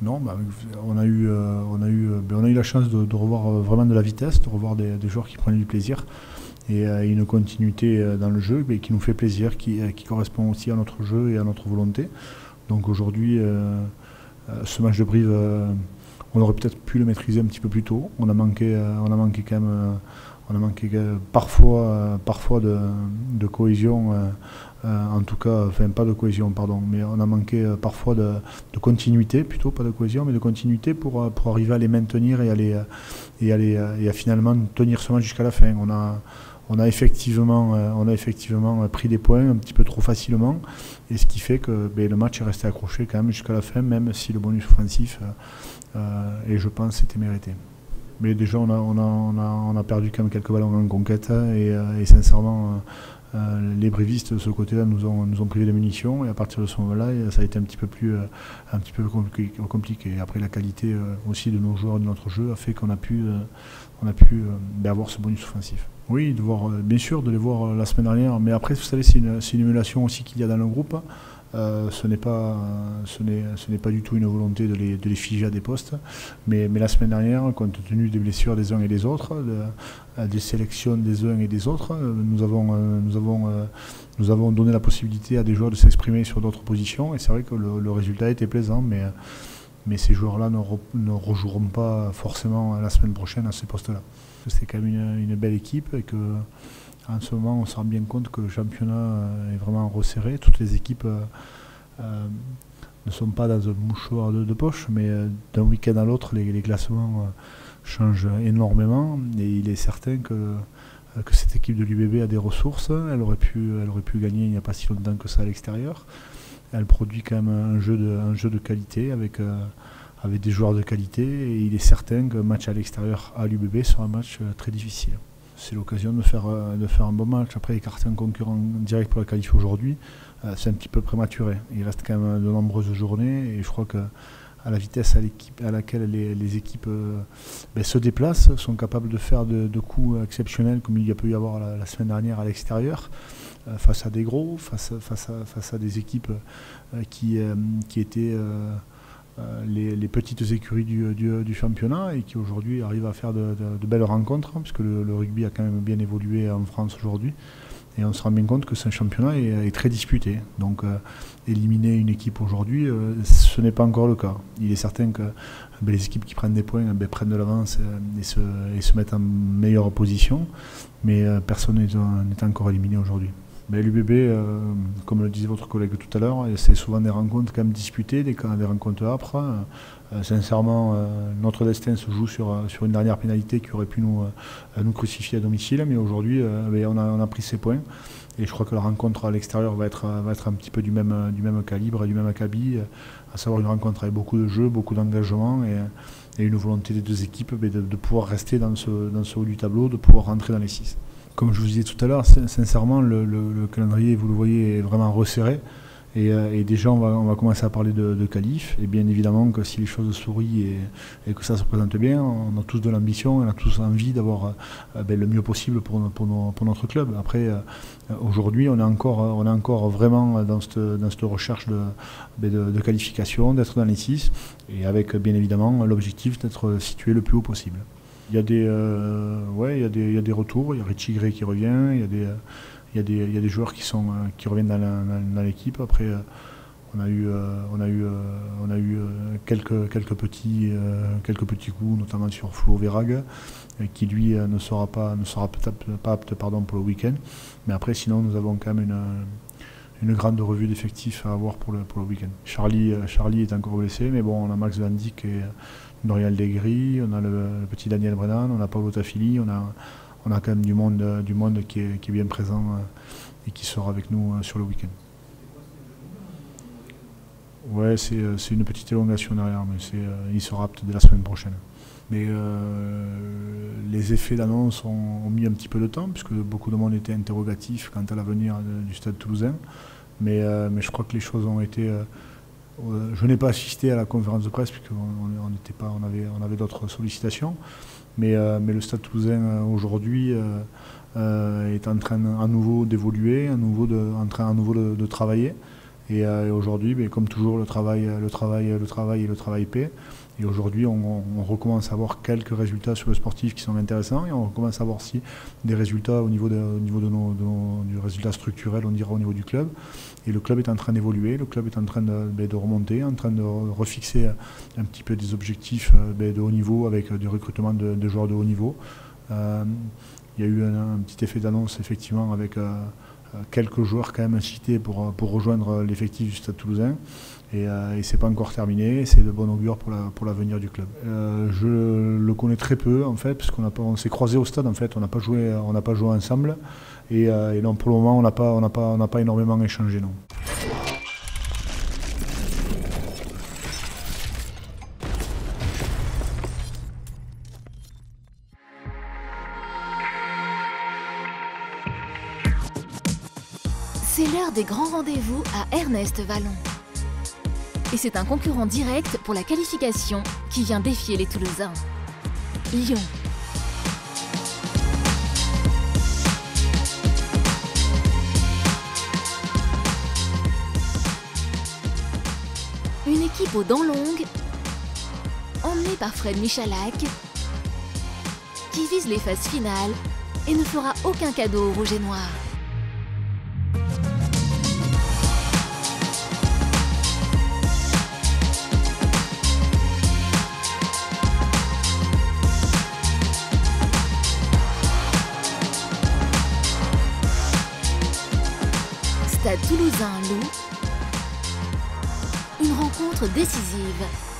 Non, on a eu la chance de revoir vraiment de la vitesse, de revoir des joueurs qui prennent du plaisir et une continuité dans le jeu qui nous fait plaisir, qui correspond aussi à notre jeu et à notre volonté. Donc aujourd'hui, ce match de Brive, on aurait peut-être pu le maîtriser un petit peu plus tôt. On a manqué quand même, parfois de cohésion. En tout cas, enfin pas de cohésion, pardon, mais on a manqué parfois de continuité, plutôt pas de cohésion, mais de continuité pour arriver à les maintenir et à finalement tenir ce match jusqu'à la fin. On a effectivement pris des points un petit peu trop facilement, et ce qui fait que le match est resté accroché quand même jusqu'à la fin, même si le bonus offensif, et je pense, était mérité. Mais déjà, on a perdu quand même quelques ballons en conquête, et sincèrement, les brévistes de ce côté-là nous ont privé de munitions, et à partir de ce moment-là, ça a été un petit peu compliqué. Après, la qualité aussi de nos joueurs et de notre jeu a fait qu'on a pu avoir ce bonus offensif. Oui, bien sûr, de les voir la semaine dernière, mais après, vous savez, c'est une émulation aussi qu'il y a dans le groupe. Ce n'est pas du tout une volonté de les figer à des postes, mais la semaine dernière, compte tenu des blessures des uns et des autres, des sélections des uns et des autres, nous avons donné la possibilité à des joueurs de s'exprimer sur d'autres positions, et c'est vrai que le résultat était plaisant, mais ces joueurs-là ne rejoueront pas forcément la semaine prochaine à ces postes-là. C'est quand même une belle équipe, et que en ce moment, on se rend bien compte que le championnat est vraiment resserré. Toutes les équipes ne sont pas dans un mouchoir de poche, mais d'un week-end à l'autre, les classements changent énormément. Et il est certain que cette équipe de l'UBB a des ressources. Elle aurait pu gagner il n'y a pas si longtemps que ça à l'extérieur. Elle produit quand même un jeu de qualité avec des joueurs de qualité. Et il est certain qu'un match à l'extérieur à l'UBB sera un match très difficile. C'est l'occasion de faire un bon match. Après, écarter un concurrent direct pour la qualif aujourd'hui, c'est un petit peu prématuré. Il reste quand même de nombreuses journées, et je crois qu'à la vitesse à laquelle les équipes se déplacent, sont capables de faire de coups exceptionnels, comme il y a pu y avoir la semaine dernière à l'extérieur, face à des gros, face à des équipes qui étaient les petites écuries du championnat, et qui aujourd'hui arrivent à faire de belles rencontres, puisque le rugby a quand même bien évolué en France aujourd'hui, et on se rend bien compte que ce championnat est très disputé. Donc éliminer une équipe aujourd'hui, ce n'est pas encore le cas. Il est certain que les équipes qui prennent des points prennent de l'avance et se mettent en meilleure position, mais personne n'est encore éliminé aujourd'hui. L'UBB, comme le disait votre collègue tout à l'heure, c'est souvent des rencontres quand même disputées, des rencontres âpres. Sincèrement, notre destin se joue sur une dernière pénalité qui aurait pu nous crucifier à domicile, mais aujourd'hui, on a pris ses points. Et je crois que la rencontre à l'extérieur va être un petit peu du même calibre et du même acabit, à savoir une rencontre avec beaucoup de jeu, beaucoup d'engagement, et une volonté des deux équipes de pouvoir rester dans ce haut du tableau, de pouvoir rentrer dans les 6. Comme je vous disais tout à l'heure, sincèrement, le calendrier, vous le voyez, est vraiment resserré. Et déjà, on va commencer à parler de qualif. Et bien évidemment que si les choses sourient et que ça se présente bien, on a tous de l'ambition, on a tous envie d'avoir le mieux possible pour notre club. Après, aujourd'hui, on est encore vraiment dans cette recherche de qualification, d'être dans les 6, et avec bien évidemment l'objectif d'être situé le plus haut possible. Il y a des retours, il y a Richie Gray qui revient, il y a des joueurs qui reviennent dans l'équipe. Après, on a eu quelques petits coups, notamment sur Flo Verhaeghe, qui lui ne sera peut-être pas apte pour le week-end. Mais après, sinon, nous avons quand même une grande revue d'effectifs à avoir pour le week-end. Charlie est encore blessé, mais bon, on a Max Van Dijk et Dorian Legri, on a le petit Daniel Brennan, on a Paolo Tafili, on a quand même du monde qui est bien présent et qui sera avec nous sur le week-end. Ouais, c'est une petite élongation derrière, mais il sera apte dès la semaine prochaine. Mais les effets d'annonce ont mis un petit peu de temps, puisque beaucoup de monde était interrogatif quant à l'avenir du Stade Toulousain. Mais je crois que les choses ont été... je n'ai pas assisté à la conférence de presse, puisqu'on avait d'autres sollicitations. Mais le Stade Toulousain aujourd'hui est en train à nouveau d'évoluer, en train à nouveau de travailler. Et aujourd'hui, comme toujours, le travail paie. Et aujourd'hui, on recommence à avoir quelques résultats sur le sportif qui sont intéressants et on recommence à avoir aussi des résultats au niveau du résultat structurel, on dira au niveau du club. Et le club est en train d'évoluer, le club est en train de remonter, en train de refixer un petit peu des objectifs de haut niveau avec du recrutement de joueurs de haut niveau. Il y a eu un petit effet d'annonce effectivement avec quelques joueurs quand même cités pour rejoindre l'effectif du Stade Toulousain. Et c'est pas encore terminé, c'est de bon augure pour l'avenir du club. Je le connais très peu en fait, parce qu'on s'est croisés au stade en fait, on n'a pas joué ensemble. Et non, pour le moment, on n'a pas énormément échangé, non. C'est l'heure des grands rendez-vous à Ernest Vallon. Et c'est un concurrent direct pour la qualification qui vient défier les Toulousains. Lyon. Une équipe aux dents longues, emmenée par Fred Michalak, qui vise les phases finales et ne fera aucun cadeau aux rouges et noirs. Stade Toulousain Loup, une rencontre décisive.